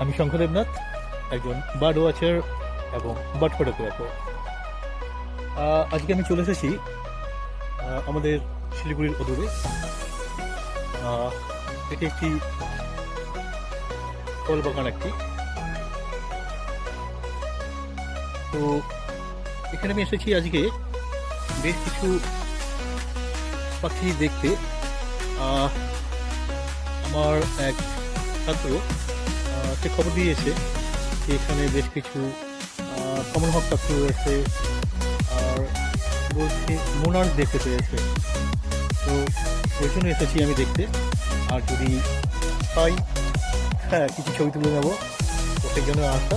আমি শঙ্খ দেবনাথ, একজন bird watcher এবং বার্ড ফটোগ্রাফার। আজকে আমি চলে এসেছি আমাদের শিলিগুড়ির অদূরে। এটি একটি ফল বাগান একটি। তো এখানে আমি এসেছি আজকে বেশ কিছু পাখি দেখতে। আমার এক ছাত্র সে খবর দিয়েছে যে এখানে বেশ কিছু কমন হক পাখি রয়েছে, আর বলছে মোনার্ক দেখতে পেয়েছে। তো ওই জন্য এসেছি আমি দেখতে, আর যদি পাই হ্যাঁ কিছু ছবি তুলে নেবো, তো সেই জন্য আসা।